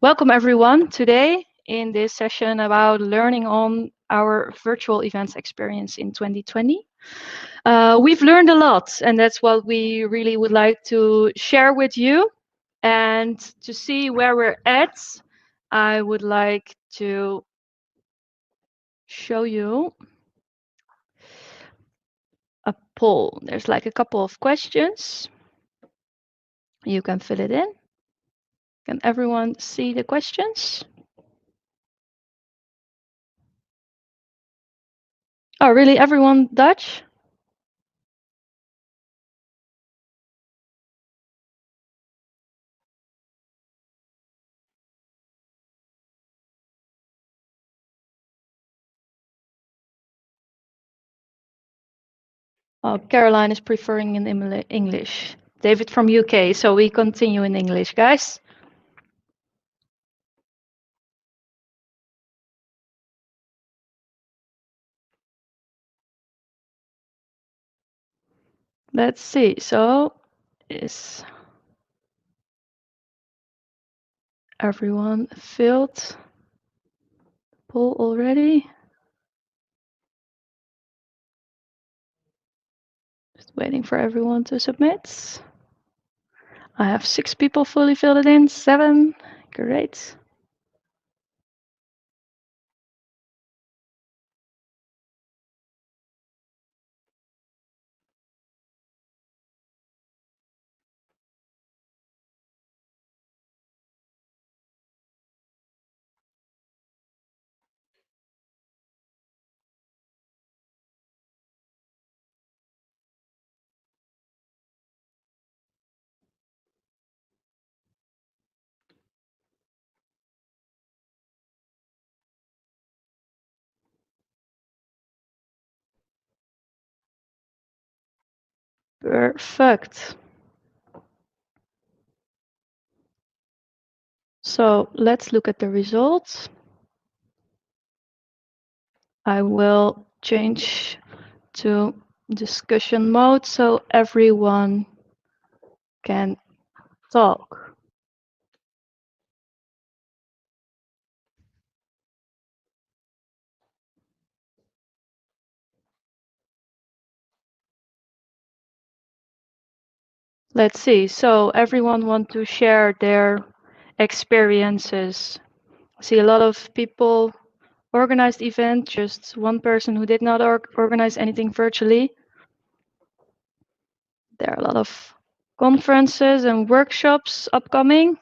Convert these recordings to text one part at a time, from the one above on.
Welcome everyone today in this session about learning on our virtual events experience in 2020. We've learned a lot, and that's what we really would like to share with you. And to see where we're at, I would like to show you a poll. There's like a couple of questions. You can fill it in. Can everyone see the questions? Oh, really? Everyone Dutch? Oh, Caroline is preferring in English. David from UK, so we continue in English, guys. Let's see. So, is everyone filled the poll already? Just waiting for everyone to submit. I have 6 people fully filled it in. 7. Great. Perfect. So let's look at the results. I will change to discussion mode so everyone can talk. Let's see. So everyone want to share their experiences. I see a lot of people organized event, just one person who did not organize anything virtually. There are a lot of conferences and workshops upcoming.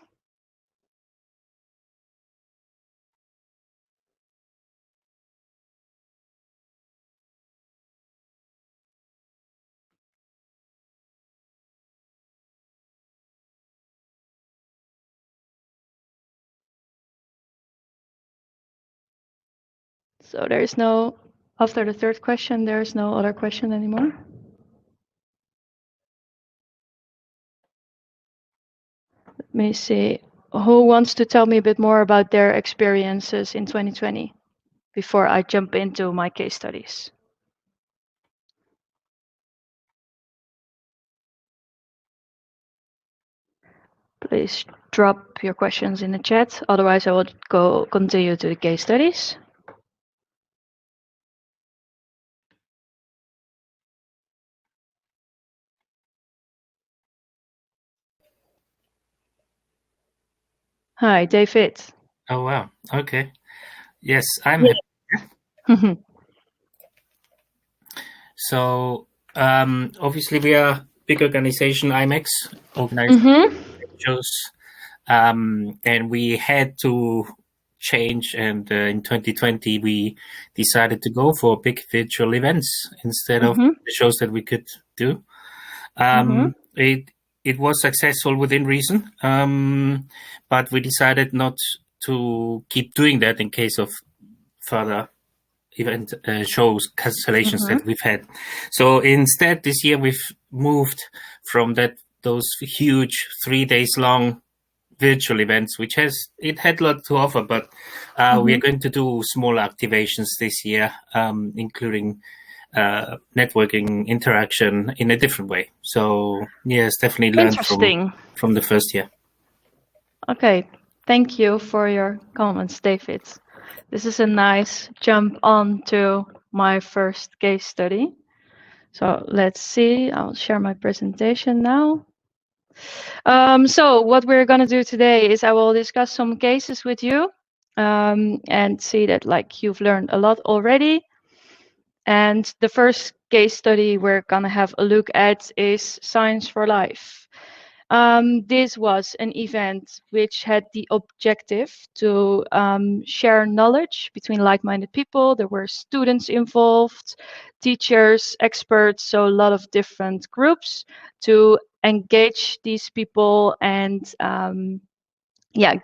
So there is no, after the third question, there is no other question anymore. Let me see. Who wants to tell me a bit more about their experiences in 2020 before I jump into my case studies? Please drop your questions in the chat. Otherwise, I will continue to the case studies. Hi, David. Oh, wow. Okay. Yes, I'm here. So, obviously, we are a big organization, IMEX, organized shows, and we had to change. And in 2020, we decided to go for big virtual events instead of the shows that we could do. It was successful within reason, but we decided not to keep doing that in case of further event shows cancellations that we've had. So instead, this year we've moved from those huge 3 days long virtual events, which had a lot to offer, but we are going to do smaller activations this year, including networking interaction in a different way. So yes, definitely learned from the first year. Okay, Thank you for your comments, David. This is a nice jump on to my first case study. So let's see, I'll share my presentation now. So what we're going to do today is I will discuss some cases with you and see that like you've learned a lot already. And the first case study we're going to have a look at is Science for Life. This was an event which had the objective to share knowledge between like-minded people. There were students involved, teachers, experts, so a lot of different groups to engage these people and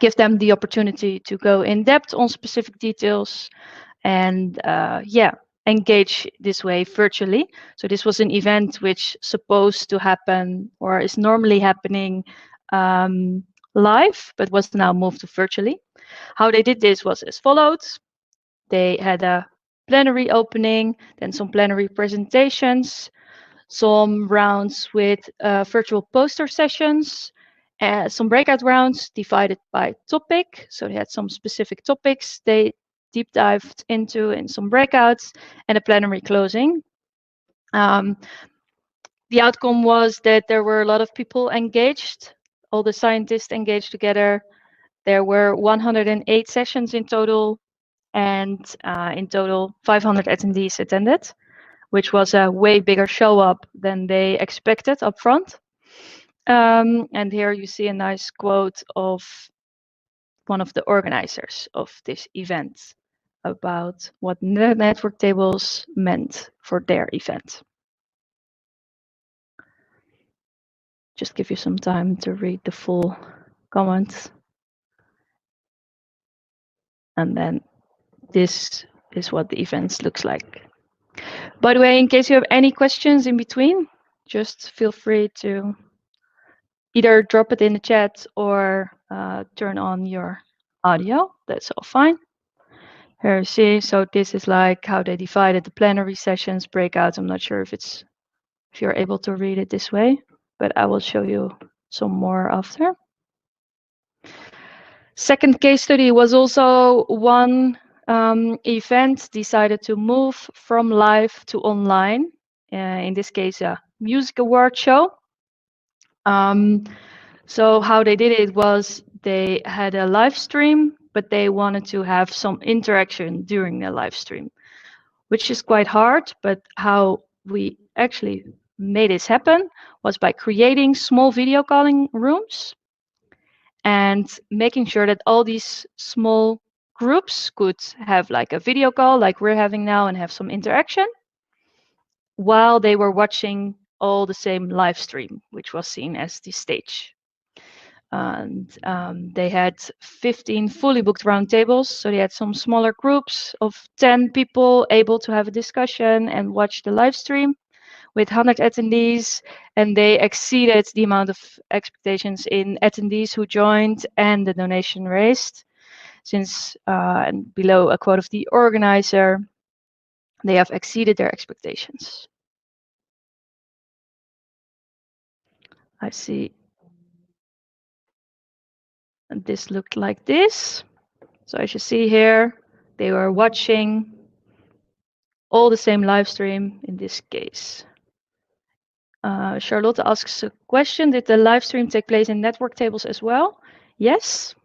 give them the opportunity to go in depth on specific details and engage this way virtually. So this was an event which supposed to happen or is normally happening live, but was now moved to virtually. How they did this was as follows. They had a plenary opening, then some plenary presentations, some rounds with virtual poster sessions, some breakout rounds divided by topic. So they had some specific topics they deep dived into in some breakouts, and a plenary closing. The outcome was that there were a lot of people engaged, all the scientists engaged together. There were 108 sessions in total, and in total 500 attendees attended, which was a way bigger show up than they expected up front. And here you see a nice quote of one of the organizers of this event about what network tables meant for their event. Just give you some time to read the full comments. And then this is what the event looks like. By the way, in case you have any questions in between, just feel free to either drop it in the chat or turn on your audio. That's all fine. Here you see, so this is like how they divided the plenary sessions, breakouts. I'm not sure if you're able to read it this way, but I will show you some more after. Second case study was also one event decided to move from live to online. In this case, a music award show. So how they did it was they had a live stream, but they wanted to have some interaction during the live stream, which is quite hard. But how we actually made this happen was by creating small video calling rooms and making sure that all these small groups could have like a video call like we're having now and have some interaction while they were watching all the same live stream, which was seen as the stage. And they had 15 fully booked roundtables. So they had some smaller groups of 10 people able to have a discussion and watch the live stream with 100 attendees. And they exceeded the amount of expectations in attendees who joined and the donation raised. Since, and below a quote of the organizer, they have exceeded their expectations. I see. And this looked like this. So as you see here, they were watching all the same live stream in this case. Charlotte asks a question, did the live stream take place in network tables as well? Yes.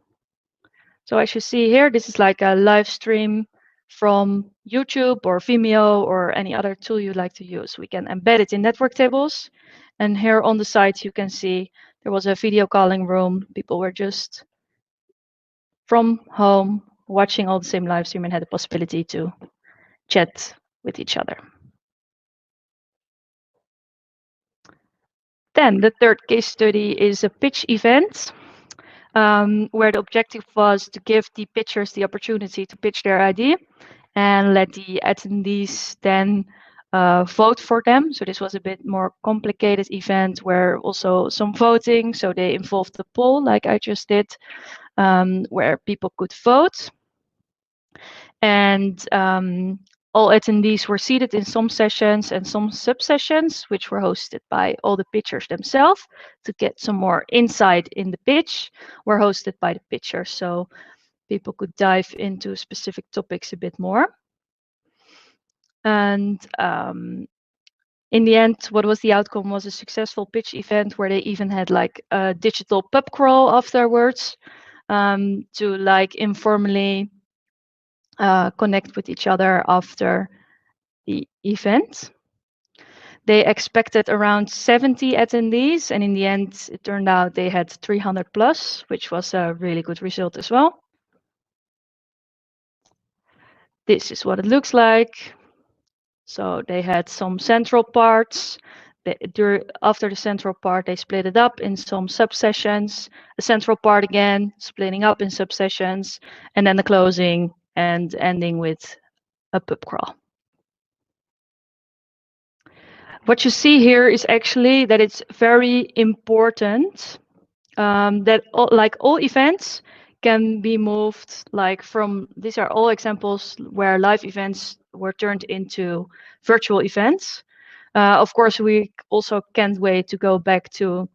So as you see here, this is like a live stream from YouTube or Vimeo or any other tool you like to use. We can embed it in network tables. And here on the side, you can see there was a video calling room. People were just from home watching all the same live stream and had the possibility to chat with each other. Then the third case study is a pitch event where the objective was to give the pitchers the opportunity to pitch their idea and let the attendees then vote for them. So this was a bit more complicated event where also some voting. So they involved the poll like I just did, where people could vote. And all attendees were seated in some sessions, and some sub-sessions, which were hosted by all the pitchers themselves. To get some more insight in the pitch, were hosted by the pitchers, so people could dive into specific topics a bit more. And in the end, what was the outcome was a successful pitch event where they even had like a digital pub crawl afterwards, to like informally connect with each other after the event. They expected around 70 attendees, and in the end, it turned out they had 300 plus, which was a really good result as well. This is what it looks like. So they had some central parts. After the central part, they split it up in some sub-sessions. A central part again, splitting up in sub-sessions, and then the closing and ending with a pub crawl. What you see here is actually that it's very important that like all events can be moved like from, these are all examples where live events were turned into virtual events. Of course, we also can't wait to go back to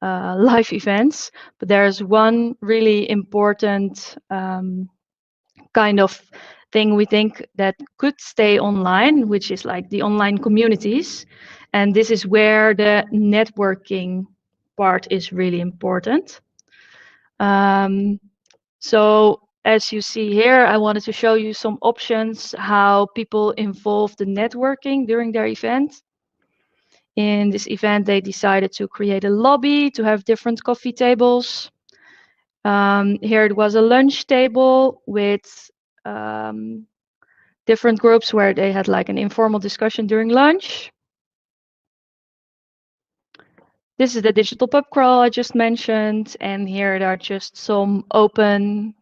live events, but there's one really important kind of thing we think that could stay online, which is like the online communities. And this is where the networking part is really important. So as you see here, I wanted to show you some options how people involve the networking during their event. In this event, they decided to create a lobby to have different coffee tables. Here it was a lunch table with different groups where they had like an informal discussion during lunch. This is the digital pub crawl I just mentioned, and here there are just some open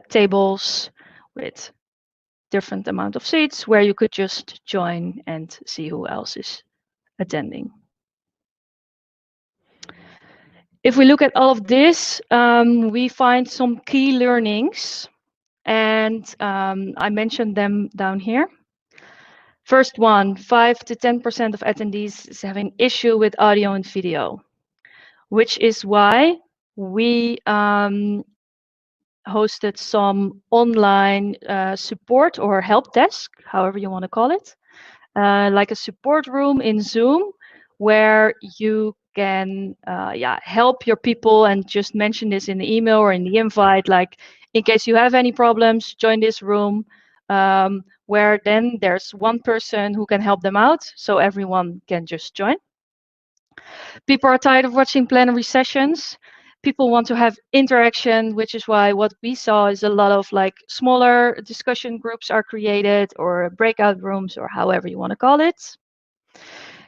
tables with different amount of seats where you could just join and see who else is attending. If we look at all of this, we find some key learnings, and I mentioned them down here. First one, 5 to 10% of attendees have an issue with audio and video, which is why we hosted some online support or help desk, however you want to call it, like a support room in Zoom, where you can help your people and just mention this in the email or in the invite, like in case you have any problems, join this room, where then there's one person who can help them out, so everyone can just join. People are tired of watching plenary sessions. People want to have interaction, which is why what we saw is a lot of like smaller discussion groups are created, or breakout rooms, or however you want to call it.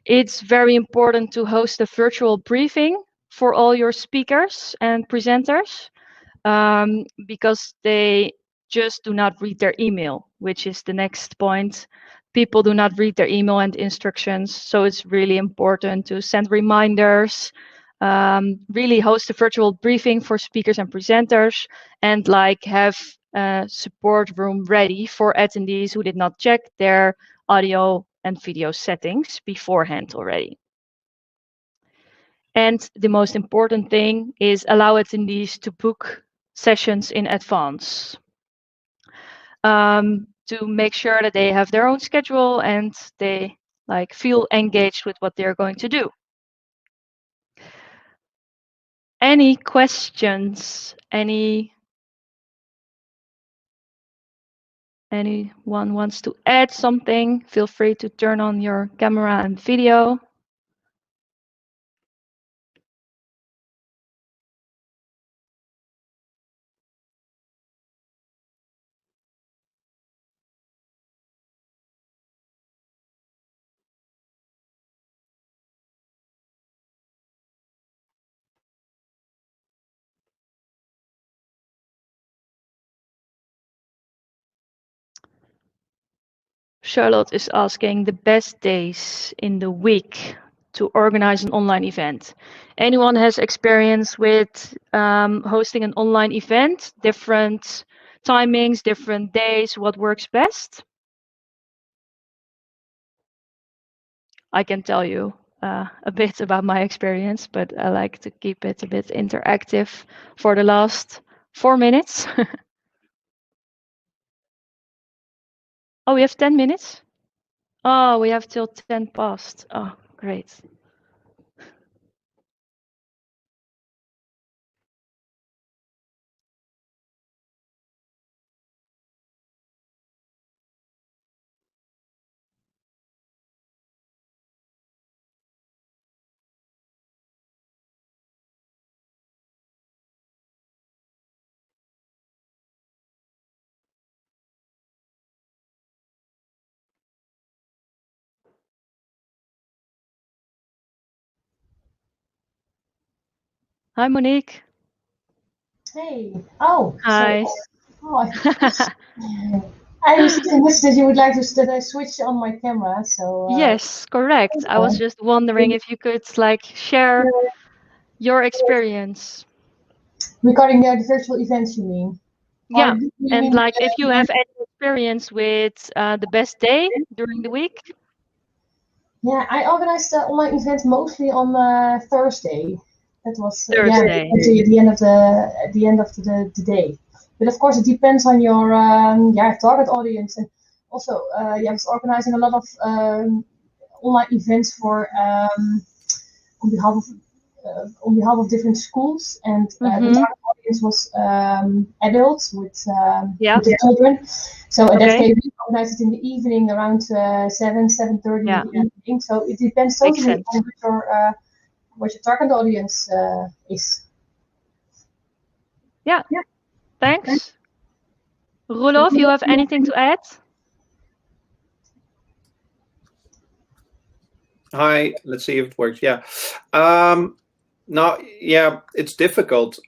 It's very important to host a virtual briefing for all your speakers and presenters, because they just do not read their email, which is the next point. People do not read their email and instructions, so it's really important to send reminders, really host a virtual briefing for speakers and presenters, and like have a support room ready for attendees who did not check their audio and video settings beforehand already. And the most important thing is allow attendees to book sessions in advance, to make sure that they have their own schedule and they like feel engaged with what they're going to do. Any questions? Anyone wants to add something? Feel free to turn on your camera and video. Charlotte is asking the best days in the week to organize an online event. Anyone has experience with hosting an online event, different timings, different days, what works best? I can tell you a bit about my experience, but I like to keep it a bit interactive for the last 4 minutes. Oh, we have 10 minutes? Oh, we have till 10 past. Oh, great. Hi, Monique. Hey. Oh, Hi. sorry. Oh, I received a message that you would like that I switch on my camera. So Yes, correct. I was just wondering if you could like share your experience. regarding the virtual events, you mean? Yeah, Or do you and mean like if you have any experience with the best day during the week. Yeah, I organized the online event mostly on Thursday. That was Thursday. actually at the end of the day. But of course, it depends on your target audience, and also I was organizing a lot of online events for on behalf of different schools, and the target audience was adults with their children. So in that case, we organized it in the evening around 7:30 in the evening. So it depends totally on what your target audience is. Yeah. Thanks. Roelof, you have anything to add? Hi, let's see if it works. Yeah. No, yeah, it's difficult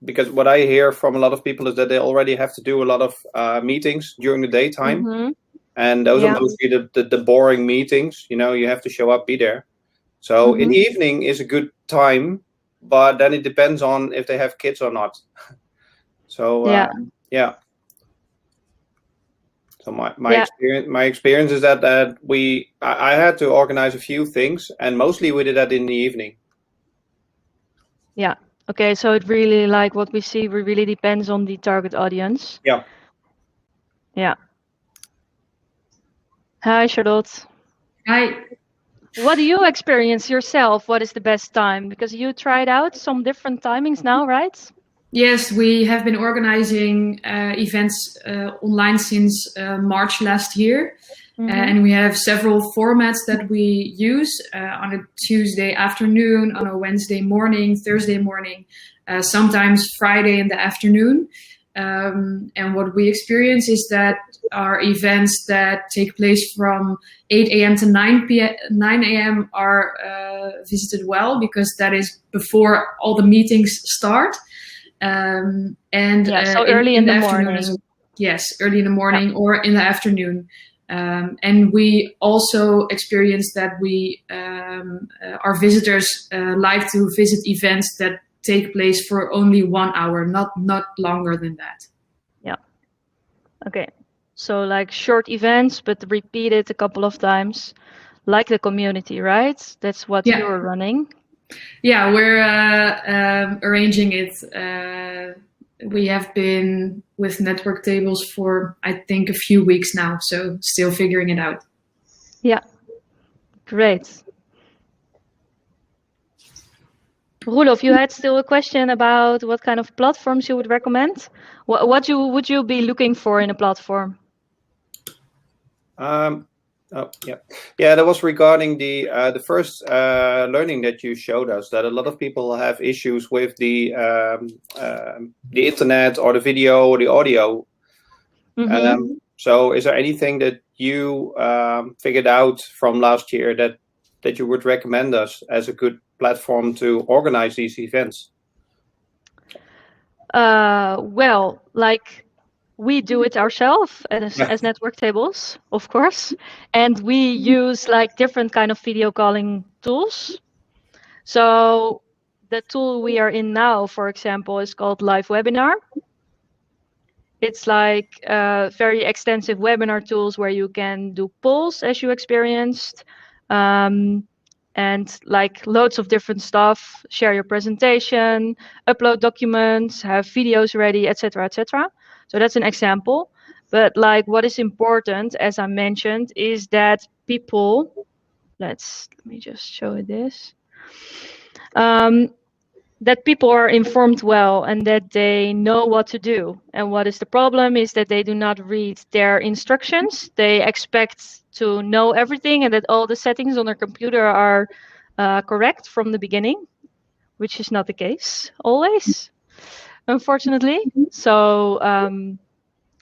because what I hear from a lot of people is that they already have to do a lot of meetings during the daytime, and those are mostly the boring meetings. You know, you have to show up, be there. So in the evening is a good time, but then it depends on if they have kids or not. So yeah. So my experience is that I had to organize a few things, and mostly we did that in the evening. Yeah. Okay. So it really, like what we see, really depends on the target audience. Yeah. Yeah. Hi, Charlotte. Hi. What do you experience yourself? What is the best time? Because you tried out some different timings now, right? Yes, we have been organizing events online since March last year. And we have several formats that we use on a Tuesday afternoon, on a Wednesday morning, Thursday morning, sometimes Friday in the afternoon. And what we experience is that our events that take place from 8 a.m. to 9 a.m. are visited well, because that is before all the meetings start. So early in the morning. Yes, early in the morning or in the afternoon. And we also experience that our visitors like to visit events that take place for only 1 hour, not longer than that. Yeah. Okay. So like short events, but repeated a couple of times, like the community, right? That's what you're running. Yeah, we're arranging it. We have been with network tables for, I think, a few weeks now, so still figuring it out. Yeah, great. Roelof, you had still a question about what kind of platforms you would recommend. What would you be looking for in a platform? That was regarding the first learning that you showed us, that a lot of people have issues with the internet or the video or the audio. So is there anything that you figured out from last year that you would recommend us as a good platform to organize these events? Well, like we do it ourselves as network tables, of course, and we use like different kind of video calling tools. So the tool we are in now, for example, is called Live Webinar. It's like very extensive webinar tools where you can do polls as you experienced, and like loads of different stuff, share your presentation, upload documents, have videos ready, etc., etc. So that's an example. But like what is important, as I mentioned, is that people, let me just show you this. That people are informed well and that they know what to do. And what is the problem is that they do not read their instructions. They expect to know everything and that all the settings on their computer are correct from the beginning, which is not the case always, unfortunately. So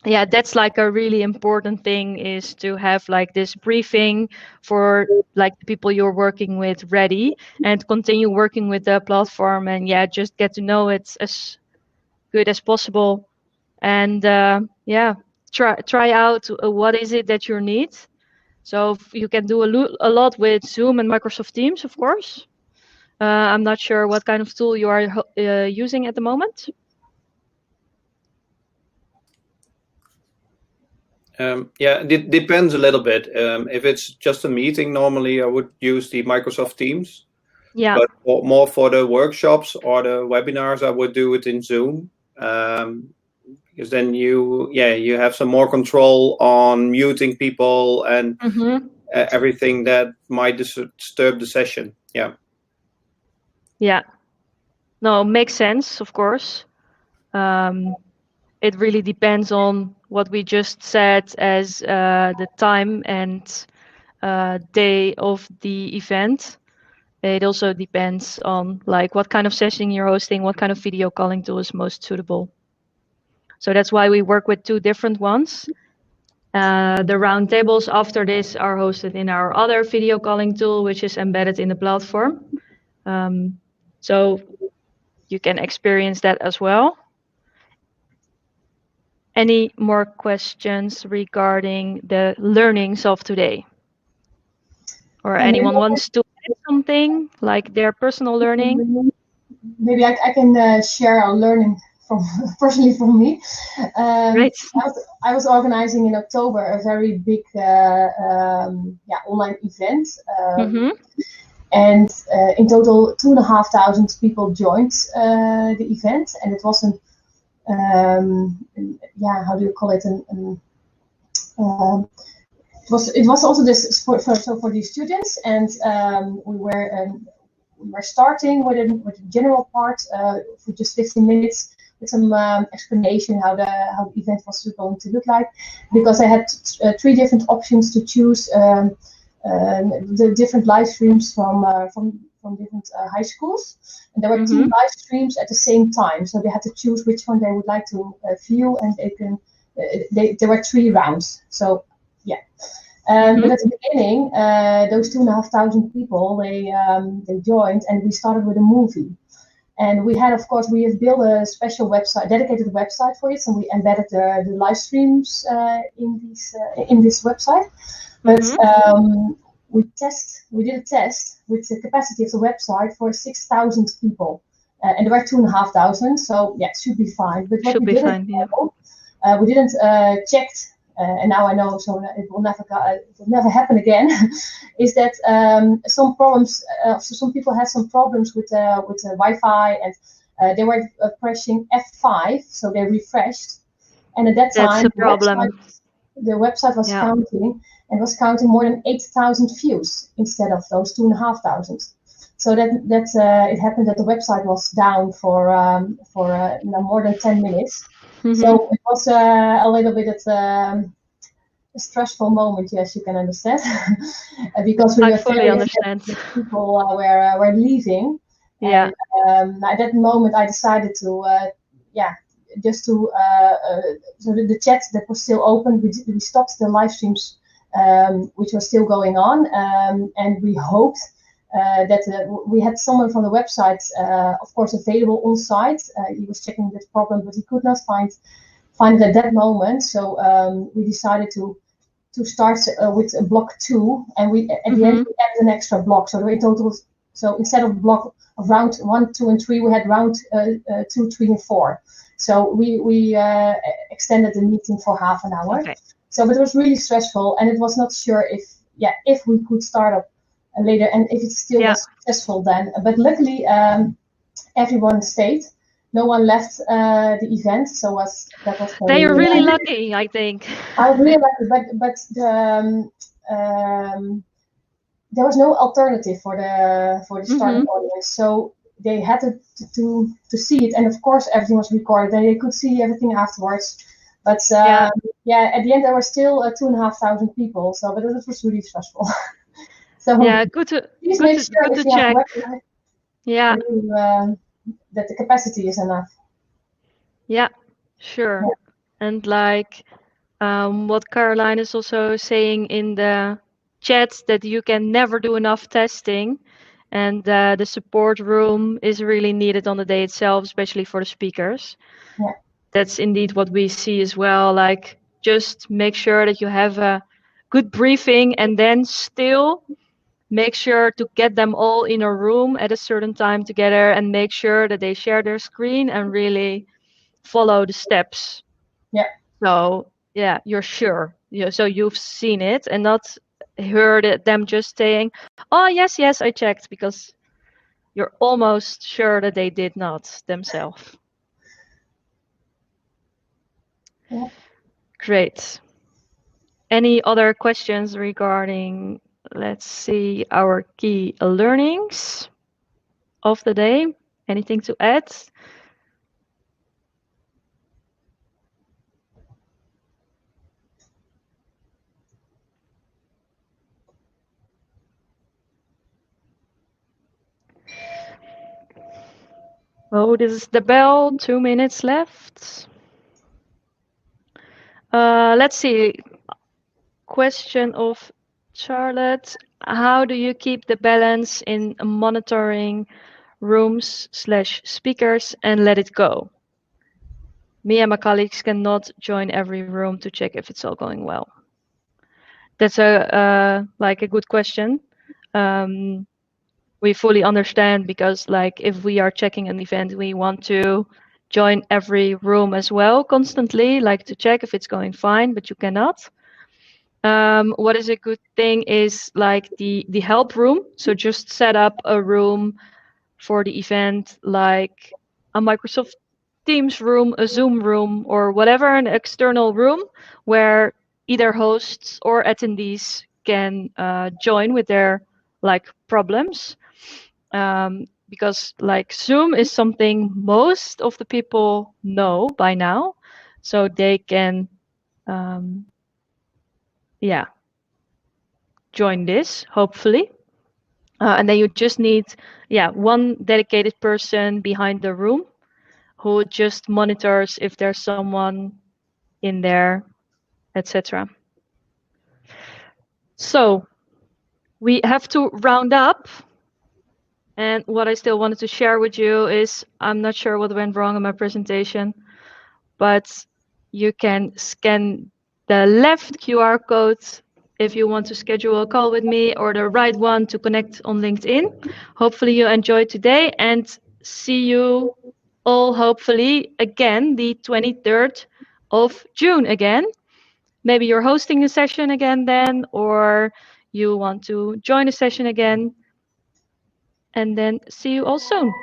yeah, that's like a really important thing, is to have like this briefing for like the people you're working with ready, and continue working with the platform, and yeah, just get to know it as good as possible. And yeah, try out what is it that you need. So you can do a lot with Zoom and Microsoft Teams, of course. I'm not sure what kind of tool you are using at the moment. Yeah, it depends a little bit. If it's just a meeting, normally I would use the Microsoft Teams. Yeah. But more for the workshops or the webinars, I would do it in Zoom. Because then you have some more control on muting people and everything that might disturb the session. Yeah. Yeah. No, makes sense, of course. It really depends on what we just said as the time and day of the event. It also depends on like what kind of session you're hosting, what kind of video calling tool is most suitable. So that's why we work with 2 different ones. The roundtables after this are hosted in our other video calling tool, which is embedded in the platform. So you can experience that as well. Any more questions regarding the learnings of today? Or anyone wants to add something, like their personal learning? Maybe I can share a learning personally from me. Great. I was organizing in October a very big online event. And in total, 2,500 people joined the event, and it wasn't. How do you call it? It was also this for the students, and we were starting with a general part for just 15 minutes with some explanation how the event was going to look like, because I had 3 different options to choose. The different live streams from different high schools, and there were 2 live streams at the same time, so they had to choose which one they would like to view, and there were 3 rounds. So yeah, but at the beginning, those 2,500 people they joined, and we started with a movie. And we have built a special website, dedicated website for it, and we embedded the live streams in this website. But we did a test with the capacity of the website for 6,000 people, and there were 2,500. So yeah, it should be fine. But what we didn't check, and now I know, so it will never happen again. Is that some problems? Some people had some problems with the Wi-Fi, and they were pressing F5, so they refreshed, and at that time the website was counting. And was counting more than 8,000 views instead of those 2,500. So that it happened that the website was down for more than 10 minutes. So it was a little bit of a stressful moment, yes, you can understand, because we were fully understand. People were leaving. Yeah. And, at that moment, I decided to so the chat that was still open, we stopped the live streams. Which was still going on, and we hoped that we had someone from the website, of course, available on site. He was checking this problem, but he could not find it at that moment. So we decided to start with block 2, and we at the end we added an extra block. So there were in total So instead of block of round 1, 2, and 3, we had round 2, 3, and 4. So we extended the meeting for half an hour. Okay. So, but it was really stressful, and it was not sure if we could start up later and if it still was successful then. But luckily, everyone stayed. No one left the event, so that was. They are really lucky, I think. I was really lucky, but there was no alternative for the starting audience, so they had to see it, and of course everything was recorded, and they could see everything afterwards. But at the end there were still 2,500 people, so but it was really stressful. So good to check. Yeah. That the capacity is enough. Yeah, sure. Yeah. And like what Caroline is also saying in the chat, that you can never do enough testing, and the support room is really needed on the day itself, especially for the speakers. Yeah. That's indeed what we see as well. Like, just make sure that you have a good briefing, and then still make sure to get them all in a room at a certain time together, and make sure that they share their screen and really follow the steps. Yeah. So yeah, you're sure. So you've seen it and not heard them just saying, "Oh yes, I checked," because you're almost sure that they did not themselves. Yeah. Great. Any other questions regarding, let's see, our key learnings of the day? Anything to add? Oh, this is the bell. 2 minutes left. Let's see. Question of Charlotte. How do you keep the balance in monitoring rooms/speakers and let it go? Me and my colleagues cannot join every room to check if it's all going well. That's a good question. We fully understand, because like if we are checking an event, we want to join every room as well constantly, like to check if it's going fine, but you cannot. What is a good thing is like the help room. So just set up a room for the event, like a Microsoft Teams room, a Zoom room, or whatever, an external room where either hosts or attendees can join with their like problems. Because like Zoom is something most of the people know by now, so they can join this, hopefully. And then you just need one dedicated person behind the room who just monitors if there's someone in there, etc. So we have to round up. And what I still wanted to share with you is, I'm not sure what went wrong in my presentation, but you can scan the left QR code if you want to schedule a call with me, or the right one to connect on LinkedIn. Hopefully you enjoyed today, and see you all hopefully again the 23rd of June again. Maybe you're hosting a session again then, or you want to join a session again. And then see you all soon.